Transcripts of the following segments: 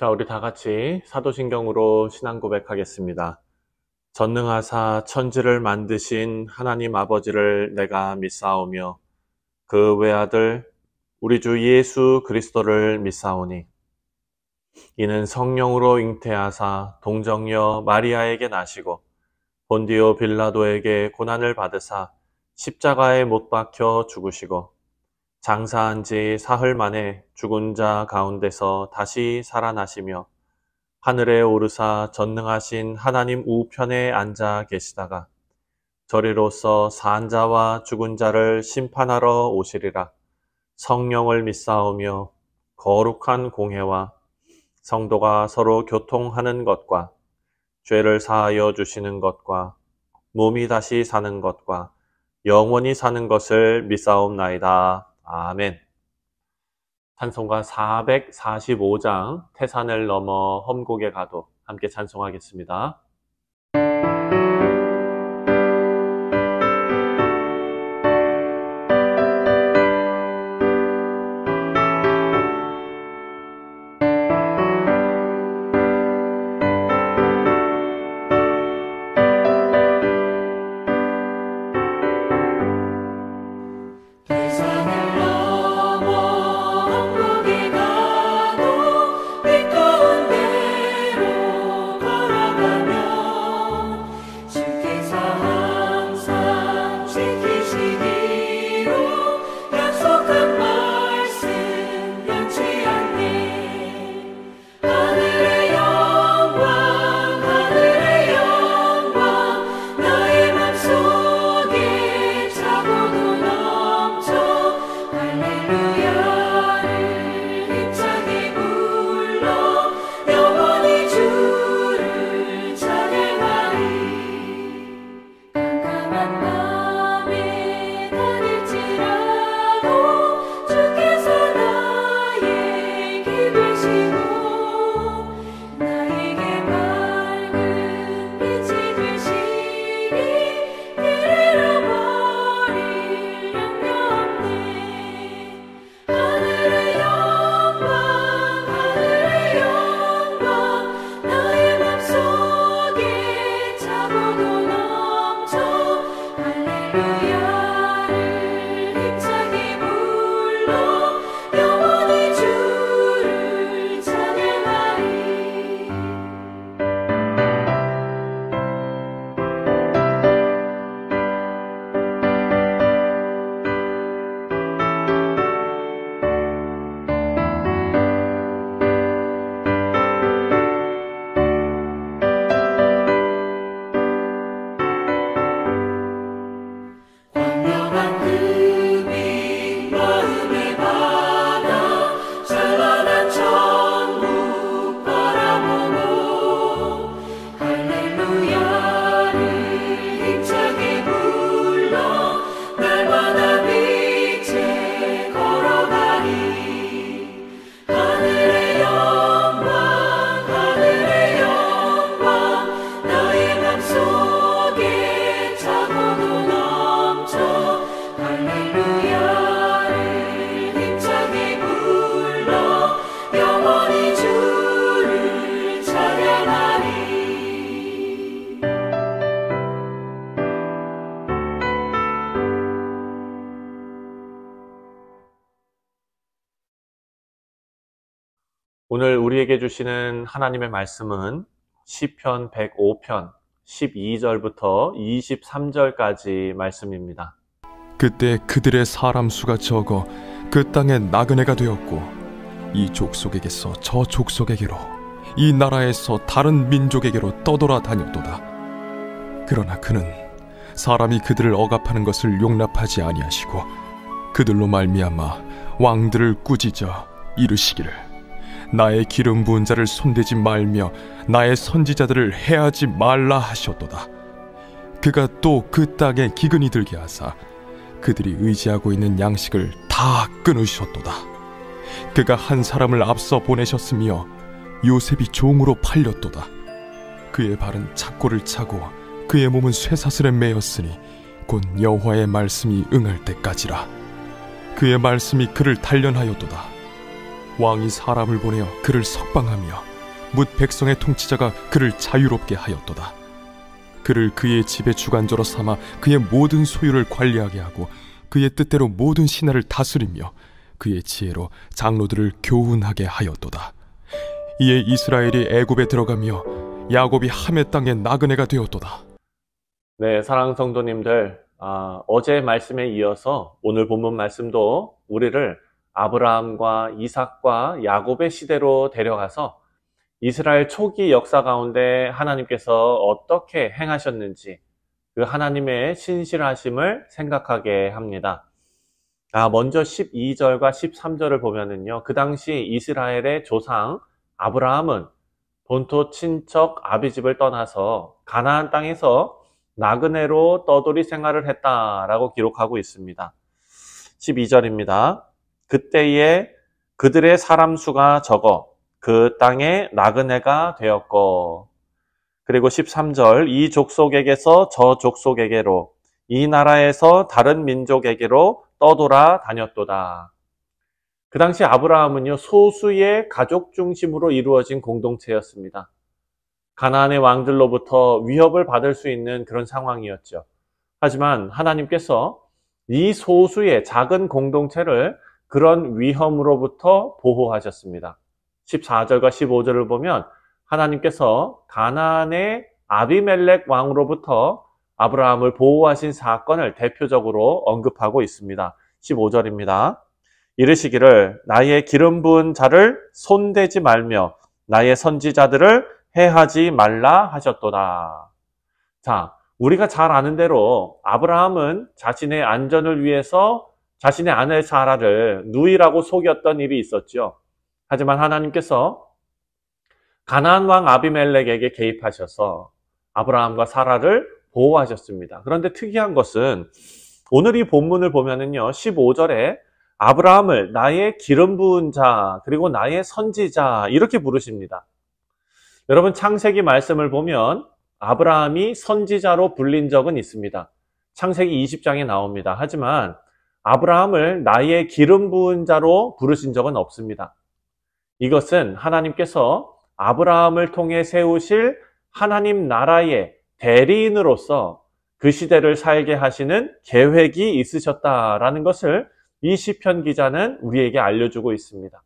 자, 우리 다 같이 사도신경으로 신앙 고백하겠습니다. 전능하사 천지를 만드신 하나님 아버지를 내가 믿사오며 그 외아들 우리 주 예수 그리스도를 믿사오니 이는 성령으로 잉태하사 동정녀 마리아에게 나시고 본디오 빌라도에게 고난을 받으사 십자가에 못 박혀 죽으시고 장사한 지 사흘 만에 죽은 자 가운데서 다시 살아나시며 하늘에 오르사 전능하신 하나님 우편에 앉아 계시다가 저리로서 산 자와 죽은 자를 심판하러 오시리라. 성령을 믿사오며 거룩한 공회와 성도가 서로 교통하는 것과 죄를 사하여 주시는 것과 몸이 다시 사는 것과 영원히 사는 것을 믿사옵나이다. 아멘. 찬송가 445장 태산을 넘어 험곡에 가도 함께 찬송하겠습니다. 오늘 우리에게 주시는 하나님의 말씀은 시편 105편 12절부터 23절까지 말씀입니다. 그때 그들의 사람 수가 적어 그 땅에 나그네가 되었고 이 족속에게서 저 족속에게로 이 나라에서 다른 민족에게로 떠돌아다녔도다. 그러나 그는 사람이 그들을 억압하는 것을 용납하지 아니하시고 그들로 말미암아 왕들을 꾸짖어 이르시기를 나의 기름 부은 자를 손대지 말며 나의 선지자들을 해하지 말라 하셨도다. 그가 또 그 땅에 기근이 들게 하사 그들이 의지하고 있는 양식을 다 끊으셨도다. 그가 한 사람을 앞서 보내셨으며 요셉이 종으로 팔렸도다. 그의 발은 착고를 차고 그의 몸은 쇠사슬에 매였으니 곧 여호와의 말씀이 응할 때까지라. 그의 말씀이 그를 단련하였도다. 왕이 사람을 보내어 그를 석방하며 뭇 백성의 통치자가 그를 자유롭게 하였도다. 그를 그의 집의 주관자로 삼아 그의 모든 소유를 관리하게 하고 그의 뜻대로 모든 신하를 다스리며 그의 지혜로 장로들을 교훈하게 하였도다. 이에 이스라엘이 애굽에 들어가며 야곱이 함의 땅에 나그네가 되었도다. 네, 사랑하는 성도님들, 어제 말씀에 이어서 오늘 본문 말씀도 우리를 아브라함과 이삭과 야곱의 시대로 데려가서 이스라엘 초기 역사 가운데 하나님께서 어떻게 행하셨는지 그 하나님의 신실하심을 생각하게 합니다. 먼저 12절과 13절을 보면은요, 그 당시 이스라엘의 조상 아브라함은 본토 친척 아비집을 떠나서 가나안 땅에서 나그네로 떠돌이 생활을 했다라고 기록하고 있습니다. 12절입니다. 그때에 그들의 사람 수가 적어 그 땅에 나그네가 되었고, 그리고 13절, 이 족속에게서 저 족속에게로, 이 나라에서 다른 민족에게로 떠돌아 다녔도다. 그 당시 아브라함은요, 소수의 가족 중심으로 이루어진 공동체였습니다. 가나안의 왕들로부터 위협을 받을 수 있는 그런 상황이었죠. 하지만 하나님께서 이 소수의 작은 공동체를 그런 위험으로부터 보호하셨습니다. 14절과 15절을 보면 하나님께서 가나안의 아비멜렉 왕으로부터 아브라함을 보호하신 사건을 대표적으로 언급하고 있습니다. 15절입니다. 이르시기를 나의 기름 부은 자를 손대지 말며 나의 선지자들을 해하지 말라 하셨도다. 자, 우리가 잘 아는 대로 아브라함은 자신의 안전을 위해서 자신의 아내 사라를 누이라고 속였던 일이 있었죠. 하지만 하나님께서 가나안 왕 아비멜렉에게 개입하셔서 아브라함과 사라를 보호하셨습니다. 그런데 특이한 것은 오늘 이 본문을 보면은요, 15절에 아브라함을 나의 기름 부은 자, 그리고 나의 선지자 이렇게 부르십니다. 여러분, 창세기 말씀을 보면 아브라함이 선지자로 불린 적은 있습니다. 창세기 20장에 나옵니다. 하지만 아브라함을 나의 기름 부은 자로 부르신 적은 없습니다. 이것은 하나님께서 아브라함을 통해 세우실 하나님 나라의 대리인으로서 그 시대를 살게 하시는 계획이 있으셨다라는 것을 이 시편 기자는 우리에게 알려주고 있습니다.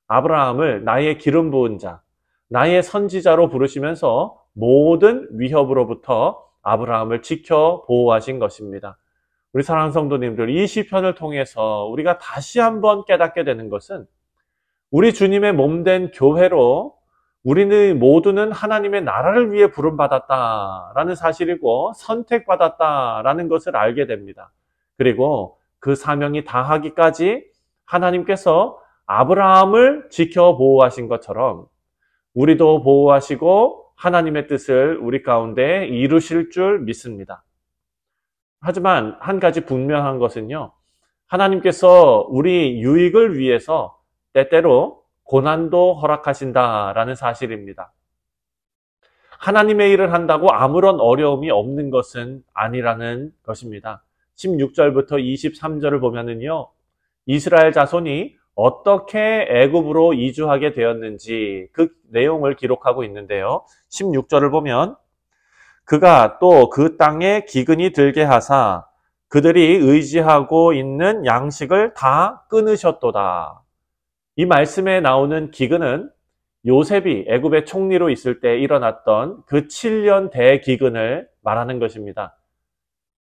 아브라함을 나의 기름 부은 자, 나의 선지자로 부르시면서 모든 위협으로부터 아브라함을 지켜 보호하신 것입니다. 우리 사랑하는 성도님들, 이 시편을 통해서 우리가 다시 한번 깨닫게 되는 것은 우리 주님의 몸된 교회로 우리는 모두는 하나님의 나라를 위해 부름받았다라는 사실이고 선택받았다라는 것을 알게 됩니다. 그리고 그 사명이 다하기까지 하나님께서 아브라함을 지켜 보호하신 것처럼 우리도 보호하시고 하나님의 뜻을 우리 가운데 이루실 줄 믿습니다. 하지만 한 가지 분명한 것은요, 하나님께서 우리 유익을 위해서 때때로 고난도 허락하신다라는 사실입니다. 하나님의 일을 한다고 아무런 어려움이 없는 것은 아니라는 것입니다. 16절부터 23절을 보면은요, 이스라엘 자손이 어떻게 애굽으로 이주하게 되었는지 그 내용을 기록하고 있는데요. 16절을 보면 그가 또 그 땅에 기근이 들게 하사 그들이 의지하고 있는 양식을 다 끊으셨도다. 이 말씀에 나오는 기근은 요셉이 애굽의 총리로 있을 때 일어났던 그 7년 대기근을 말하는 것입니다.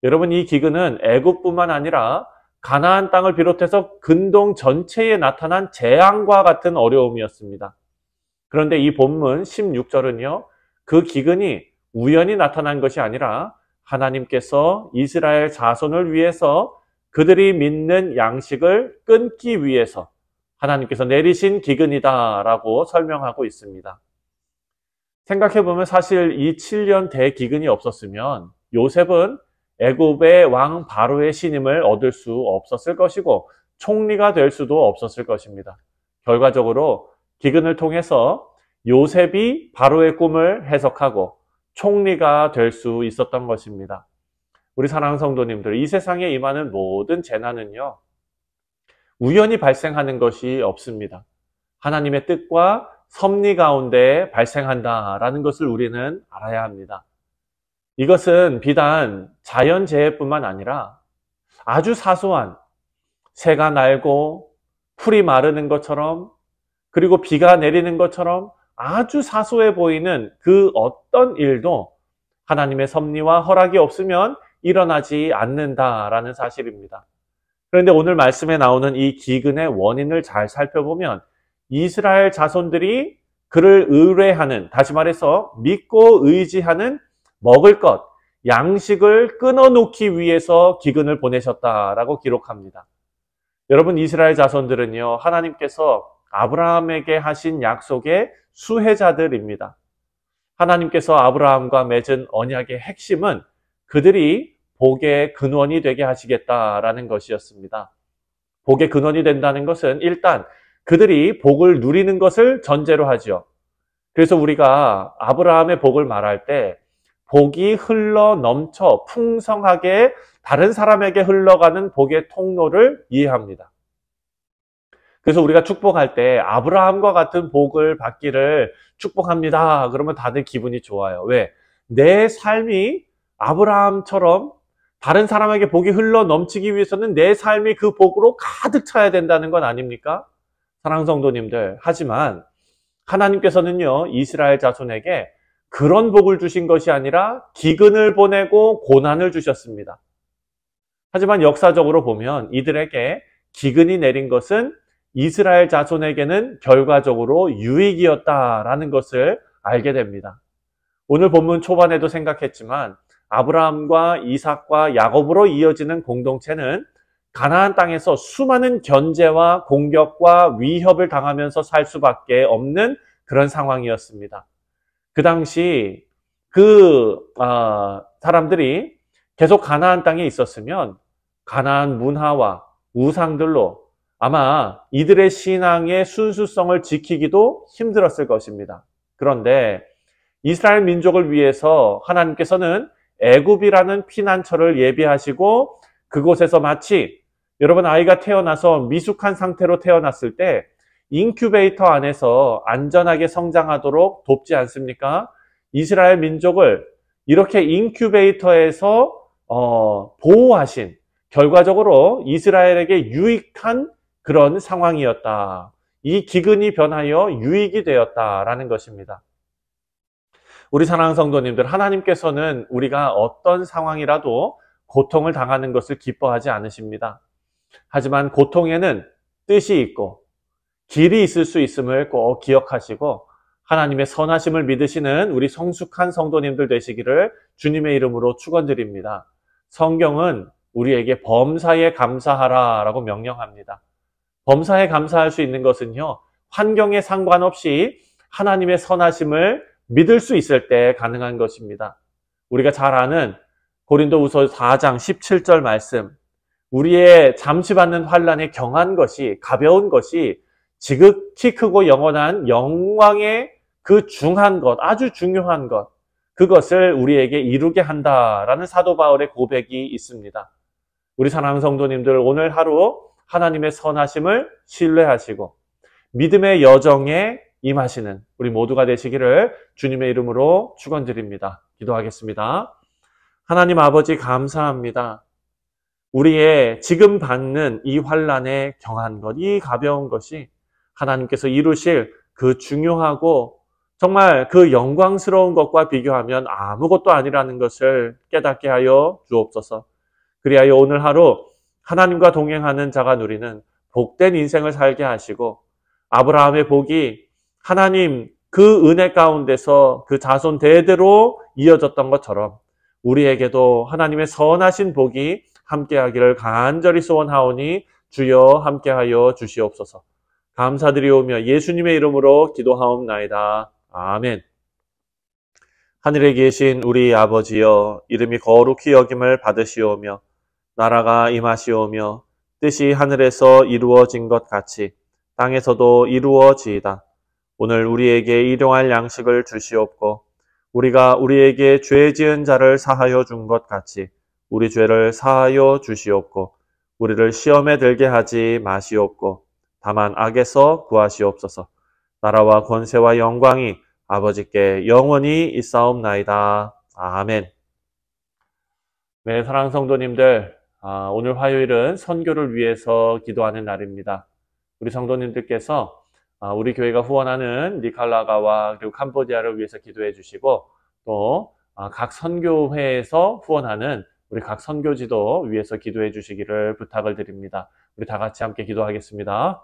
여러분, 이 기근은 애굽뿐만 아니라 가나안 땅을 비롯해서 근동 전체에 나타난 재앙과 같은 어려움이었습니다. 그런데 이 본문 16절은요, 그 기근이 우연히 나타난 것이 아니라 하나님께서 이스라엘 자손을 위해서 그들이 믿는 양식을 끊기 위해서 하나님께서 내리신 기근이다라고 설명하고 있습니다. 생각해보면 사실 이 7년 대기근이 없었으면 요셉은 애굽의 왕 바로의 신임을 얻을 수 없었을 것이고 총리가 될 수도 없었을 것입니다. 결과적으로 기근을 통해서 요셉이 바로의 꿈을 해석하고 총리가 될 수 있었던 것입니다. 우리 사랑하는 성도님들, 이 세상에 임하는 모든 재난은요, 우연히 발생하는 것이 없습니다. 하나님의 뜻과 섭리 가운데 발생한다라는 것을 우리는 알아야 합니다. 이것은 비단 자연재해뿐만 아니라 아주 사소한 새가 날고 풀이 마르는 것처럼, 그리고 비가 내리는 것처럼 아주 사소해 보이는 그 어떤 일도 하나님의 섭리와 허락이 없으면 일어나지 않는다라는 사실입니다. 그런데 오늘 말씀에 나오는 이 기근의 원인을 잘 살펴보면 이스라엘 자손들이 그를 의뢰하는, 다시 말해서 믿고 의지하는 먹을 것, 양식을 끊어놓기 위해서 기근을 보내셨다라고 기록합니다. 여러분, 이스라엘 자손들은요, 하나님께서 아브라함에게 하신 약속의 수혜자들입니다. 하나님께서 아브라함과 맺은 언약의 핵심은 그들이 복의 근원이 되게 하시겠다라는 것이었습니다. 복의 근원이 된다는 것은 일단 그들이 복을 누리는 것을 전제로 하죠. 그래서 우리가 아브라함의 복을 말할 때 복이 흘러 넘쳐 풍성하게 다른 사람에게 흘러가는 복의 통로를 이해합니다. 그래서 우리가 축복할 때 아브라함과 같은 복을 받기를 축복합니다. 그러면 다들 기분이 좋아요. 왜? 내 삶이 아브라함처럼 다른 사람에게 복이 흘러 넘치기 위해서는 내 삶이 그 복으로 가득 차야 된다는 건 아닙니까? 사랑하는 성도님들, 하지만 하나님께서는요, 이스라엘 자손에게 그런 복을 주신 것이 아니라 기근을 보내고 고난을 주셨습니다. 하지만 역사적으로 보면 이들에게 기근이 내린 것은 이스라엘 자손에게는 결과적으로 유익이었다라는 것을 알게 됩니다. 오늘 본문 초반에도 생각했지만 아브라함과 이삭과 야곱으로 이어지는 공동체는 가나안 땅에서 수많은 견제와 공격과 위협을 당하면서 살 수밖에 없는 그런 상황이었습니다. 그 당시 사람들이 계속 가나안 땅에 있었으면 가나안 문화와 우상들로 아마 이들의 신앙의 순수성을 지키기도 힘들었을 것입니다. 그런데 이스라엘 민족을 위해서 하나님께서는 애굽이라는 피난처를 예비하시고 그곳에서 마치 여러분 아이가 태어나서 미숙한 상태로 태어났을 때 인큐베이터 안에서 안전하게 성장하도록 돕지 않습니까? 이스라엘 민족을 이렇게 인큐베이터에서 보호하신, 결과적으로 이스라엘에게 유익한 그런 상황이었다. 이 기근이 변하여 유익이 되었다라는 것입니다. 우리 사랑하는 성도님들, 하나님께서는 우리가 어떤 상황이라도 고통을 당하는 것을 기뻐하지 않으십니다. 하지만 고통에는 뜻이 있고 길이 있을 수 있음을 꼭 기억하시고 하나님의 선하심을 믿으시는 우리 성숙한 성도님들 되시기를 주님의 이름으로 축원드립니다. 성경은 우리에게 범사에 감사하라 라고 명령합니다. 범사에 감사할 수 있는 것은요, 환경에 상관없이 하나님의 선하심을 믿을 수 있을 때 가능한 것입니다. 우리가 잘 아는 고린도후서 4장 17절 말씀, 우리의 잠시 받는 환난에 경한 것이, 가벼운 것이 지극히 크고 영원한 영광의 그 중한 것, 아주 중요한 것, 그것을 우리에게 이루게 한다라는 사도 바울의 고백이 있습니다. 우리 사랑하는 성도님들, 오늘 하루 하나님의 선하심을 신뢰하시고 믿음의 여정에 임하시는 우리 모두가 되시기를 주님의 이름으로 축원드립니다. 기도하겠습니다. 하나님 아버지, 감사합니다. 우리의 지금 받는 이 환난에 경한 것, 이 가벼운 것이 하나님께서 이루실 그 중요하고 정말 그 영광스러운 것과 비교하면 아무것도 아니라는 것을 깨닫게 하여 주옵소서. 그리하여 오늘 하루 하나님과 동행하는 자가 누리는 복된 인생을 살게 하시고 아브라함의 복이 하나님 그 은혜 가운데서 그 자손 대대로 이어졌던 것처럼 우리에게도 하나님의 선하신 복이 함께하기를 간절히 소원하오니 주여 함께하여 주시옵소서. 감사드리오며 예수님의 이름으로 기도하옵나이다. 아멘. 하늘에 계신 우리 아버지여, 이름이 거룩히 여김을 받으시오며 나라가 임하시오며 뜻이 하늘에서 이루어진 것 같이 땅에서도 이루어지이다. 오늘 우리에게 일용할 양식을 주시옵고 우리가 우리에게 죄 지은 자를 사하여 준 것 같이 우리 죄를 사하여 주시옵고 우리를 시험에 들게 하지 마시옵고 다만 악에서 구하시옵소서. 나라와 권세와 영광이 아버지께 영원히 있사옵나이다. 아멘. 네, 사랑하는 성도님들, 오늘 화요일은 선교를 위해서 기도하는 날입니다. 우리 성도님들께서 우리 교회가 후원하는 니칼라가와 그리고 캄보디아를 위해서 기도해 주시고 또 각 선교회에서 후원하는 우리 각 선교지도 위해서 기도해 주시기를 부탁을 드립니다. 우리 다 같이 함께 기도하겠습니다.